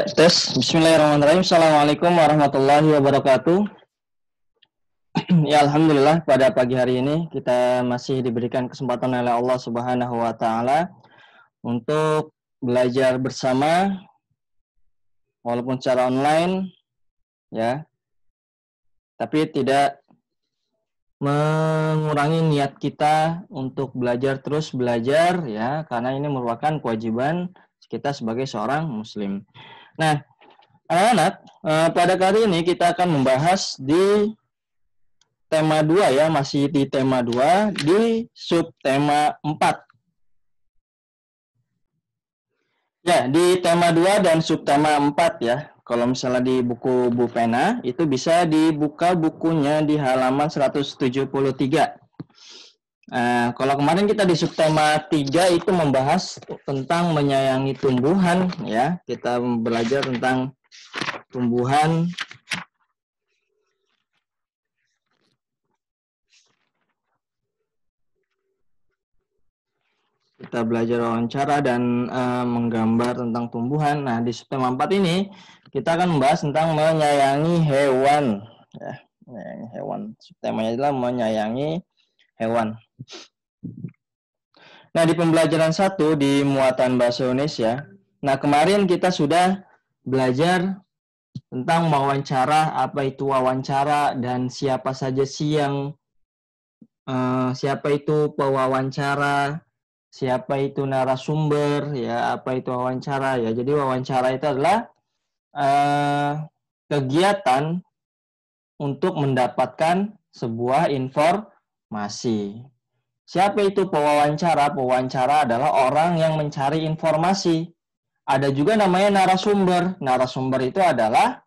Tes. Bismillahirrahmanirrahim. Assalamualaikum warahmatullahi wabarakatuh. Ya, alhamdulillah pada pagi hari ini kita masih diberikan kesempatan oleh Allah Subhanahu wa taala untuk belajar bersama walaupun secara online ya. Tapi tidak mengurangi niat kita untuk belajar terus belajar ya, karena ini merupakan kewajiban kita sebagai seorang muslim. Nah, anak-anak, pada kali ini kita akan membahas di tema 2 ya, masih di tema 2 di subtema 4. Ya, di tema 2 dan subtema 4 ya. Kalau misalnya di buku Bu Pena, itu bisa dibuka bukunya di halaman 173. Kalau kemarin kita di subtema 3 itu membahas tentang menyayangi tumbuhan ya. Kita belajar tentang tumbuhan. Kita belajar wawancara dan menggambar tentang tumbuhan. Nah, di subtema 4 ini kita akan membahas tentang menyayangi hewan ya. Menyayangi hewan. Subtemanya adalah menyayangi hewan. Nah, di pembelajaran 1 di muatan bahasa Indonesia, nah kemarin kita sudah belajar tentang wawancara, apa itu wawancara dan siapa saja sih yang siapa itu pewawancara, siapa itu narasumber, ya apa itu wawancara ya. Jadi wawancara itu adalah kegiatan untuk mendapatkan sebuah informasi. Siapa itu pewawancara? Pewawancara adalah orang yang mencari informasi. Ada juga namanya narasumber. Narasumber itu adalah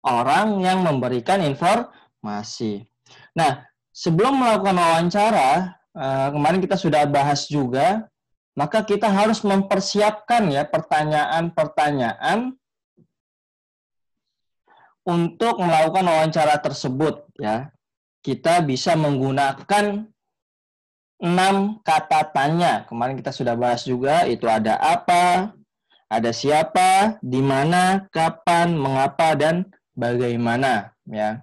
orang yang memberikan informasi. Nah, sebelum melakukan wawancara, kemarin kita sudah bahas juga, maka kita harus mempersiapkan ya pertanyaan-pertanyaan untuk melakukan wawancara tersebut ya. Kita bisa menggunakan 6 kata tanya. Kemarin kita sudah bahas juga, itu ada apa, ada siapa, di mana, kapan, mengapa, dan bagaimana ya.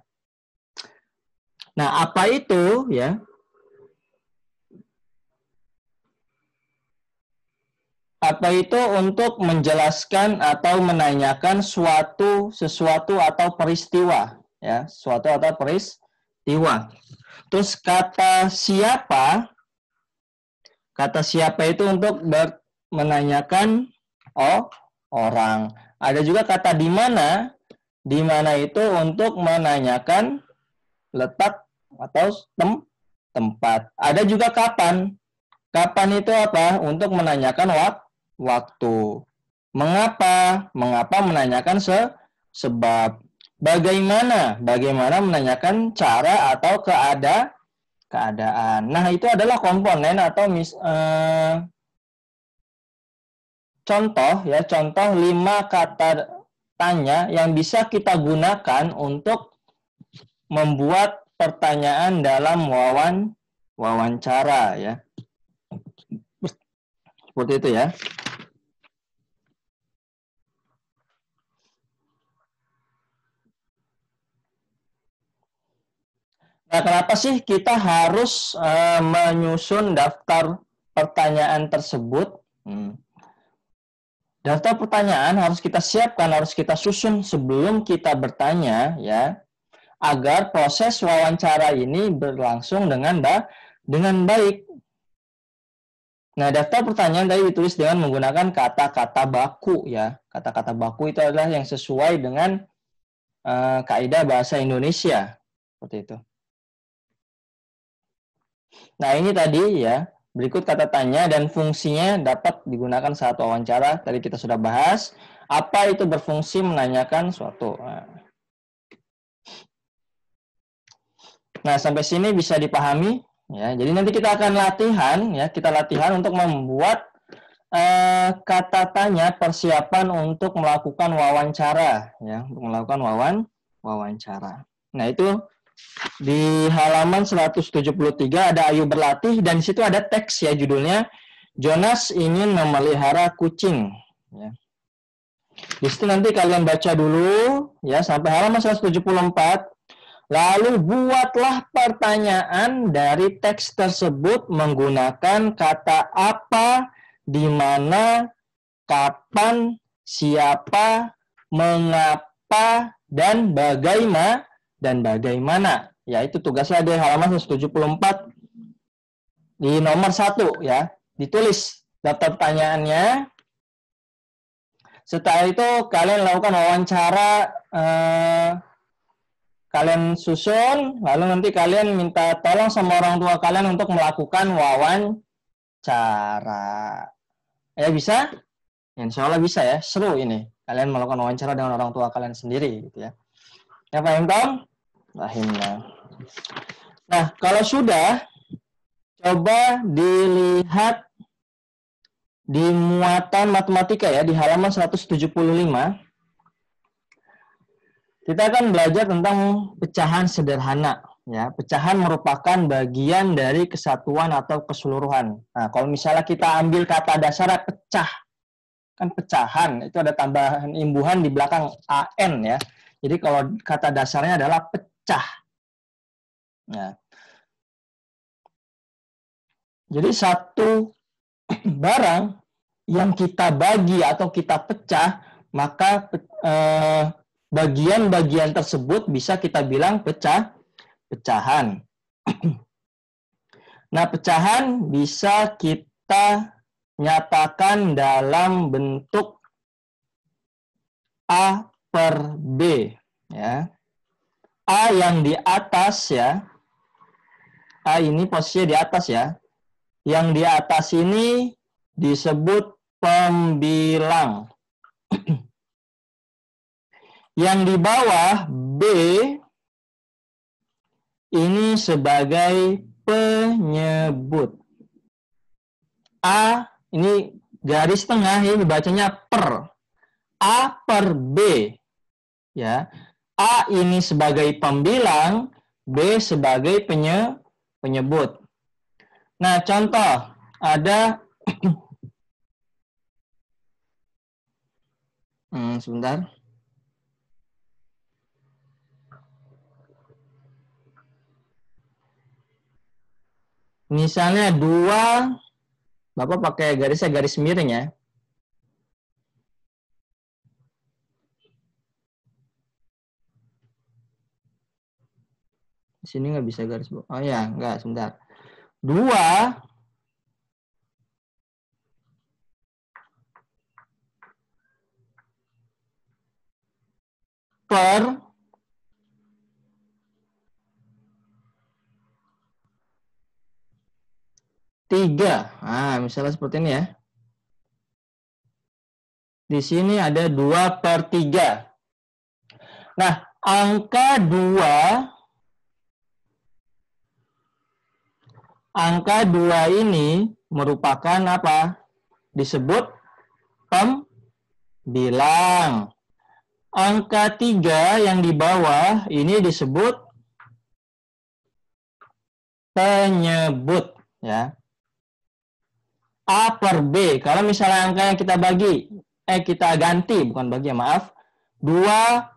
Nah, apa itu ya? Apa itu untuk menjelaskan atau menanyakan sesuatu atau peristiwa ya, sesuatu atau peristiwa. Terus kata siapa itu untuk menanyakan orang. Ada juga kata di mana itu untuk menanyakan letak atau tempat. Ada juga kapan. Kapan itu apa? Untuk menanyakan waktu. Mengapa menanyakan sebab. Bagaimana menanyakan cara atau keadaan. Nah, itu adalah komponen atau contoh 5 kata tanya yang bisa kita gunakan untuk membuat pertanyaan dalam wawancara ya. Seperti itu ya. Nah, kenapa sih kita harus menyusun daftar pertanyaan tersebut? Daftar pertanyaan harus kita siapkan, harus kita susun sebelum kita bertanya ya, agar proses wawancara ini berlangsung dengan baik. Nah, daftar pertanyaan tadi ditulis dengan menggunakan kata-kata baku ya. Kata-kata baku itu adalah yang sesuai dengan kaidah bahasa Indonesia. Seperti itu. Nah, ini tadi ya, berikut kata tanya dan fungsinya dapat digunakan saat wawancara. Tadi kita sudah bahas, apa itu berfungsi menanyakan suatu. Nah, sampai sini bisa dipahami ya. Jadi nanti kita akan latihan untuk membuat kata tanya persiapan untuk melakukan wawancara ya, untuk melakukan wawancara. Nah, itu di halaman 173 ada Ayo Berlatih dan di situ ada teks ya, judulnya Jonas ingin memelihara kucing ya. Di situ nanti kalian baca dulu ya sampai halaman 174. Lalu buatlah pertanyaan dari teks tersebut menggunakan kata apa, di mana, kapan, siapa, mengapa, dan bagaimana. Ya, itu tugasnya di halaman 174 di nomor 1 ya. Ditulis daftar pertanyaannya. Setelah itu kalian lakukan wawancara, kalian susun, lalu nanti kalian minta tolong sama orang tua kalian untuk melakukan wawancara. Ya bisa? Insya Allah bisa ya, seru ini. Kalian melakukan wawancara dengan orang tua kalian sendiri, gitu ya. Ya paham Tom? Rahimna. Nah, kalau sudah, coba dilihat di muatan matematika ya, di halaman 175. Kita akan belajar tentang pecahan sederhana. Ya, pecahan merupakan bagian dari kesatuan atau keseluruhan. Nah, kalau misalnya kita ambil kata dasar pecah, kan pecahan itu ada tambahan imbuhan di belakang an ya. Jadi kalau kata dasarnya adalah pecah. Nah, jadi satu barang yang kita bagi atau kita pecah, maka bagian-bagian tersebut bisa kita bilang pecahan. Nah, pecahan bisa kita nyatakan dalam bentuk A per B. Ya. A yang di atas ya. A ini posisinya di atas ya. Yang di atas ini disebut pembilang. Yang di bawah B ini sebagai penyebut. A ini garis tengah ini dibacanya per. A per B. Ya. A ini sebagai pembilang, B sebagai penyebut. Nah, contoh ada sebentar. Misalnya 2, Bapak pakai garisnya garis miring ya. Di sini nggak bisa garis. Oh ya, nggak, sebentar. 2 per 3. Nah, misalnya seperti ini ya. Di sini ada 2 per 3. Nah, angka 2 ini merupakan apa? Disebut pembilang. Angka 3 yang di bawah ini disebut penyebut ya. A per B. Kalau misalnya angka yang kita kita ganti, bukan bagi, maaf. 2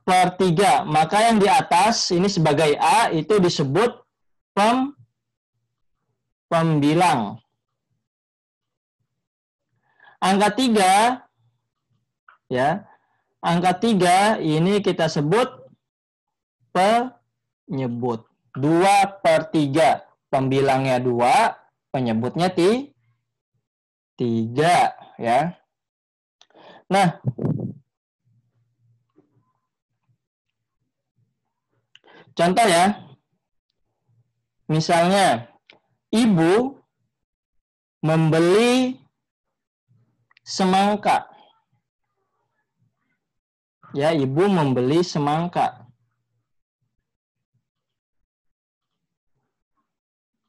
per 3. Maka yang di atas ini sebagai A itu disebut pembilang. Angka 3 ya. Angka 3 ini kita sebut penyebut. 2 per 3. Pembilangnya 2, penyebutnya 3 ya. Nah, contoh ya. Misalnya ibu membeli semangka. Ya, ibu membeli semangka.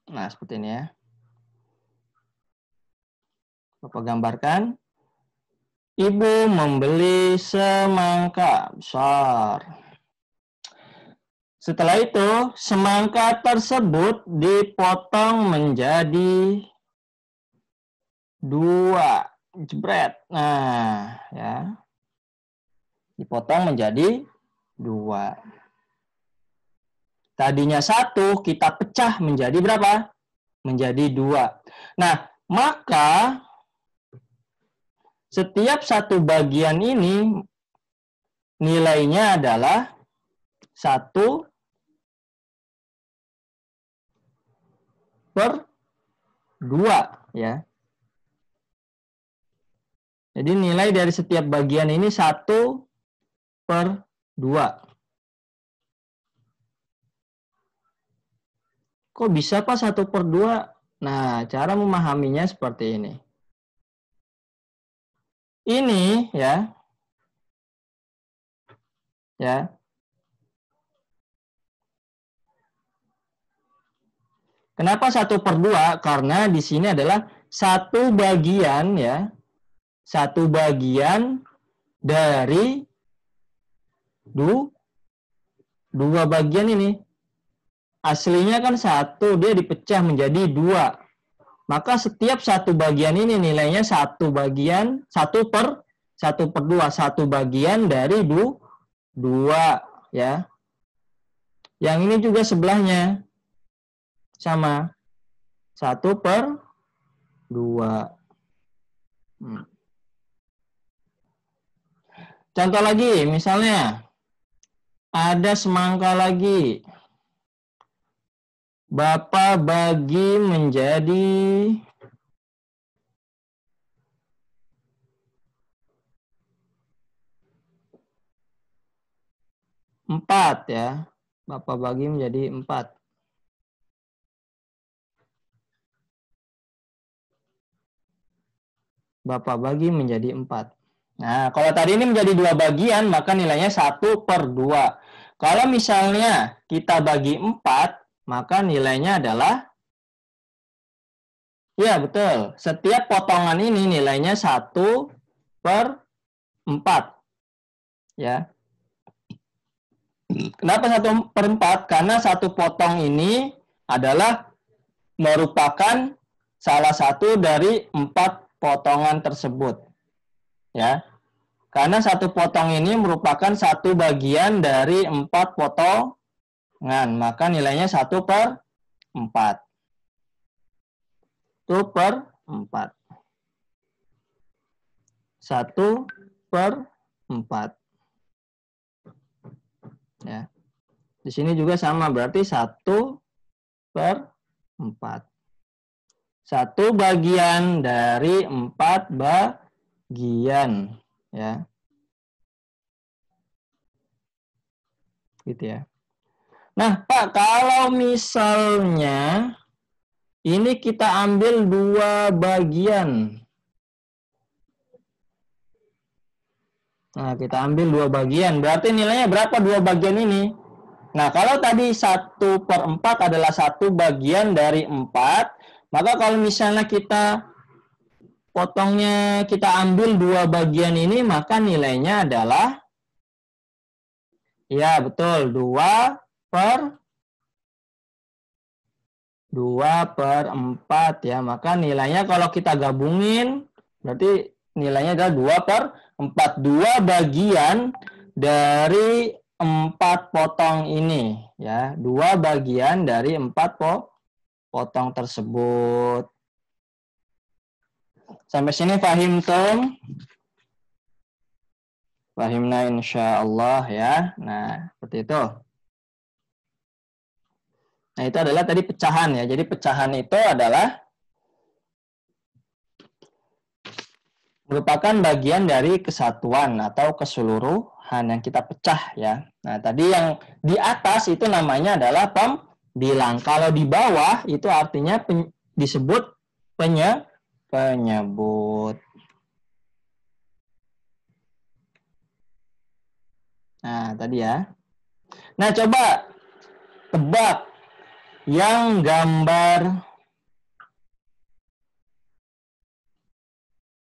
Nah, seperti ini ya. Bapak gambarkan. Ibu membeli semangka besar. Setelah itu, semangka tersebut dipotong menjadi 2. Jebret. Nah, ya. dipotong menjadi 2. Tadinya 1, kita pecah menjadi berapa? Menjadi 2. Nah, maka setiap satu bagian ini nilainya adalah 1/2 ya. Jadi nilai dari setiap bagian ini 1/2. Kok bisa Pak 1/2? Nah, cara memahaminya seperti ini. Ini ya. Kenapa 1/2? Karena di sini adalah satu bagian ya. Satu bagian dari dua bagian ini. Aslinya kan 1, dia dipecah menjadi 2. Maka setiap satu bagian ini nilainya 1 bagian, 1/2. Satu bagian dari 2 ya. Yang ini juga sebelahnya sama 1/2. Contoh lagi, misalnya ada semangka lagi. Bapak bagi menjadi 4 ya. Bapak bagi menjadi 4. Bapak bagi menjadi 4. Nah, kalau tadi ini menjadi 2 bagian, maka nilainya 1/2. Kalau misalnya kita bagi 4, maka nilainya adalah, ya betul, setiap potongan ini nilainya 1/4. Ya. Kenapa 1/4? Karena satu potong ini adalah merupakan salah satu dari 4 potongan tersebut. Ya. Karena satu potong ini merupakan satu bagian dari 4 potongan, maka nilainya 1/4. 1/4. 1/4. Ya. Di sini juga sama, berarti 1/4. 1 bagian dari 4 bagian. Ya. Gitu ya. Nah, Pak, kalau misalnya ini kita ambil 2 bagian. Nah, kita ambil 2 bagian. Berarti nilainya berapa 2 bagian ini? Nah, kalau tadi 1/4 adalah 1 bagian dari 4, maka kalau misalnya kita potongnya, kita ambil 2 bagian ini, maka nilainya adalah, ya betul, 2/4 ya. Maka nilainya kalau kita gabungin, berarti nilainya adalah 2/4. 2 bagian dari 4 potong ini ya. 2 bagian dari 4 potong tersebut. Sampai sini pahim, Tom? Pahimna insyaallah ya. Nah, seperti itu. Nah, itu adalah tadi pecahan ya. Jadi pecahan itu adalah merupakan bagian dari kesatuan atau keseluruhan yang kita pecah ya. Nah, tadi yang di atas itu namanya adalah pembilang. Kalau di bawah itu artinya disebut penyebut. Nah, tadi ya. Nah, coba tebak yang gambar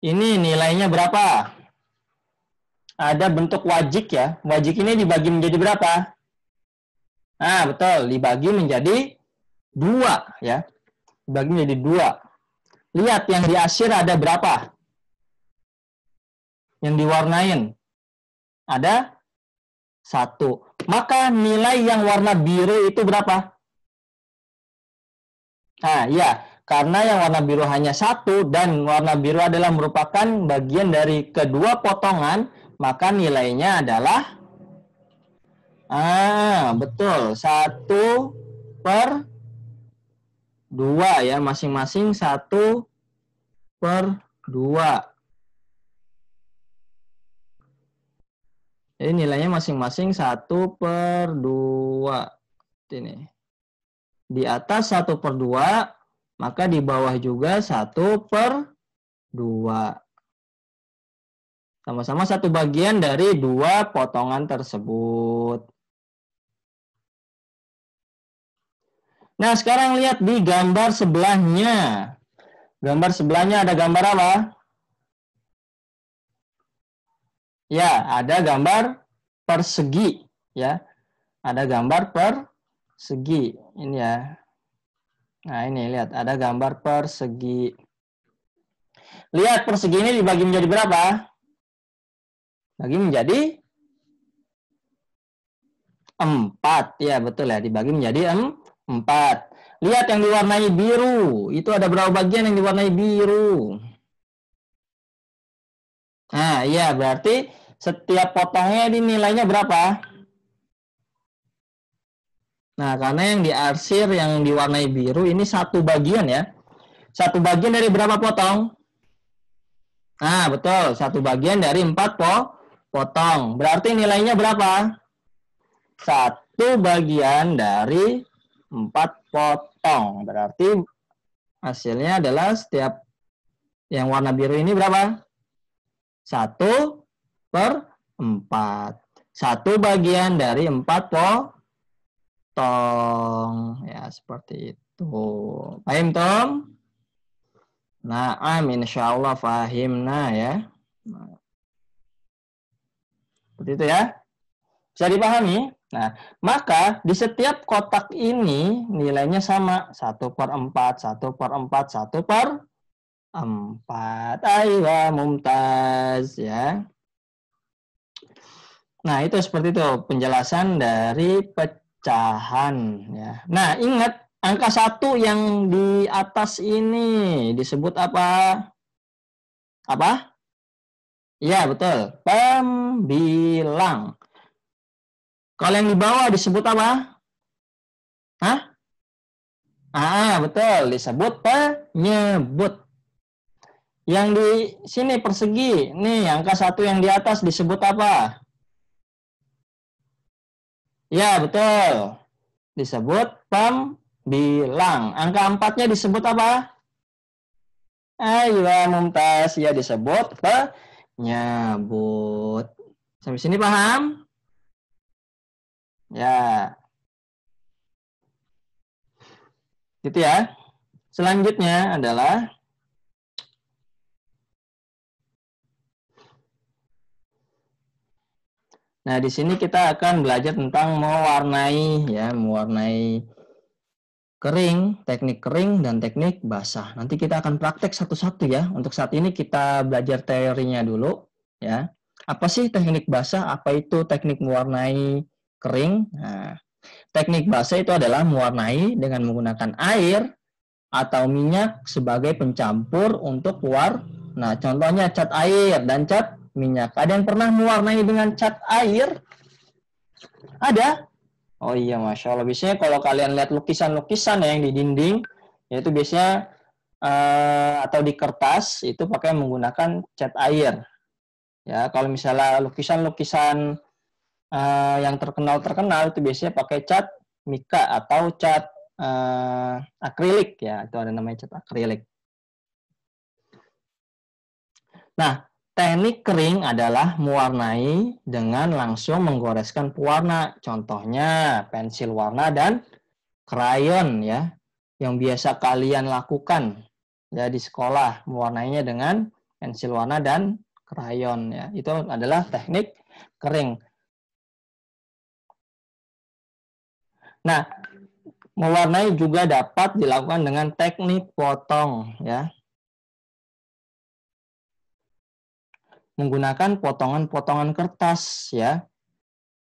ini nilainya berapa? Ada bentuk wajik ya. Wajik ini dibagi menjadi berapa? Nah, betul. Dibagi menjadi 2 ya. Dibagi menjadi 2. Lihat yang di asyir ada berapa? Yang diwarnain. Ada 1. Maka nilai yang warna biru itu berapa? Nah, ya, karena yang warna biru hanya 1 dan warna biru adalah merupakan bagian dari kedua potongan, maka nilainya adalah betul, 1/2 ya, masing-masing 1/2. Jadi nilainya masing-masing 1/2. Ini. Di atas 1/2, maka di bawah juga 1/2. Sama-sama satu bagian dari 2 potongan tersebut. Nah, sekarang lihat di gambar sebelahnya. Gambar sebelahnya ada gambar apa? Ya, ada gambar persegi, ya. Ada gambar persegi. Ini ya. Nah, ini lihat ada gambar persegi. Lihat persegi ini dibagi menjadi berapa? Bagi menjadi 4. Ya, betul ya, dibagi menjadi 4. Lihat yang diwarnai biru. Itu ada berapa bagian yang diwarnai biru? Nah, iya, berarti setiap potongnya ini nilainya berapa? Nah, karena yang diarsir yang diwarnai biru ini satu bagian ya. Satu bagian dari berapa potong? Nah, betul. Satu bagian dari 4 potong. Berarti nilainya berapa? Satu bagian dari 4 potong. Berarti hasilnya adalah setiap yang warna biru ini berapa? 1/4. Satu bagian dari 4 potong. Ya, seperti itu. Paham, Tom? Naam, insyaallah fahimna ya. Seperti itu ya. Bisa dipahami? Nah, maka di setiap kotak ini nilainya sama. 1/4, 1/4, 1/4. Aywa, mumtaz ya. Nah, itu seperti itu penjelasan dari pecahan ya. Nah, ingat angka 1 yang di atas ini disebut apa? Apa? Ya, betul. Pembilang. Kalau yang di bawah disebut apa? Hah? Betul. Disebut penyebut. Yang di sini persegi. Nih, angka 1 yang di atas disebut apa? Ya, betul. Disebut pembilang. Angka 4-nya disebut apa? Ayo, mumtaz. Ya, disebut penyebut. Sampai sini paham? Ya. Gitu ya. Selanjutnya adalah nah, di sini kita akan belajar tentang mewarnai ya, mewarnai kering, teknik kering dan teknik basah. Nanti kita akan praktek satu-satu ya. Untuk saat ini kita belajar teorinya dulu ya. Apa sih teknik basah? Apa itu teknik mewarnai kering? Nah, teknik basah itu adalah mewarnai dengan menggunakan air atau minyak sebagai pencampur untuk warna. Nah, contohnya cat air dan cat minyak. Ada yang pernah mewarnai dengan cat air? Ada? Oh iya, Masya Allah. Biasanya kalau kalian lihat lukisan-lukisan yang di dinding, yaitu biasanya atau di kertas, itu pakai menggunakan cat air. Ya, kalau misalnya lukisan-lukisan yang terkenal-terkenal, itu biasanya pakai cat mika atau cat akrilik. Ya, itu ada namanya cat akrilik. Nah, teknik kering adalah mewarnai dengan langsung menggoreskan pewarna. Contohnya pensil warna dan krayon ya, yang biasa kalian lakukan ya di sekolah, mewarnainya dengan pensil warna dan krayon ya. Itu adalah teknik kering. Nah, mewarnai juga dapat dilakukan dengan teknik potong ya. menggunakan potongan-potongan kertas ya.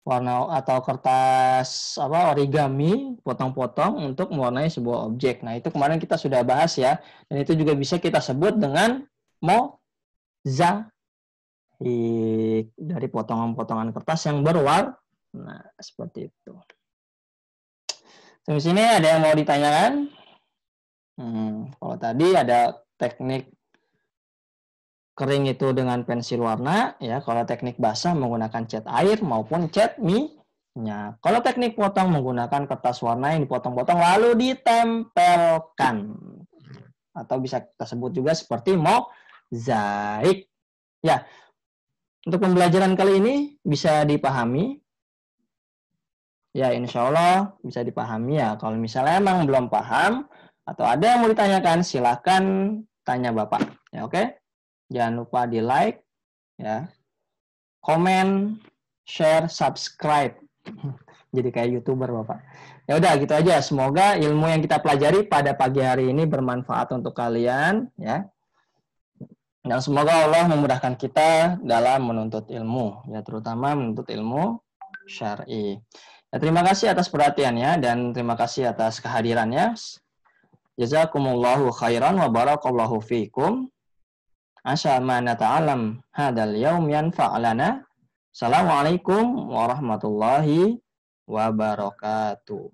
Warna atau kertas origami, potong-potong untuk mewarnai sebuah objek. Nah, itu kemarin kita sudah bahas ya. Dan itu juga bisa kita sebut dengan mozaik, dari potongan-potongan kertas yang berwarna. Nah, seperti itu. Sampai sini ada yang mau ditanyakan? Kalau tadi ada teknik kering itu dengan pensil warna, ya. Kalau teknik basah menggunakan cat air maupun cat minyak. Kalau teknik potong menggunakan kertas warna yang dipotong-potong lalu ditempelkan. Atau bisa kita sebut juga seperti mozaik. Ya, untuk pembelajaran kali ini bisa dipahami. Ya, insya Allah bisa dipahami ya. Kalau misalnya emang belum paham atau ada yang mau ditanyakan, silakan tanya Bapak. Ya, oke? Jangan lupa di like, ya, komen, share, subscribe. Jadi kayak YouTuber Bapak. Ya udah gitu aja. Semoga ilmu yang kita pelajari pada pagi hari ini bermanfaat untuk kalian, ya. Dan semoga Allah memudahkan kita dalam menuntut ilmu, ya, terutama menuntut ilmu syar'i. Ya, terima kasih atas perhatiannya dan terima kasih atas kehadirannya. Jazakumullahu khairan wa barakallahu fiikum. Asya ma nata'alam hadal yaum yanfa'lana. Assalamualaikum warahmatullahi wabarakatuh.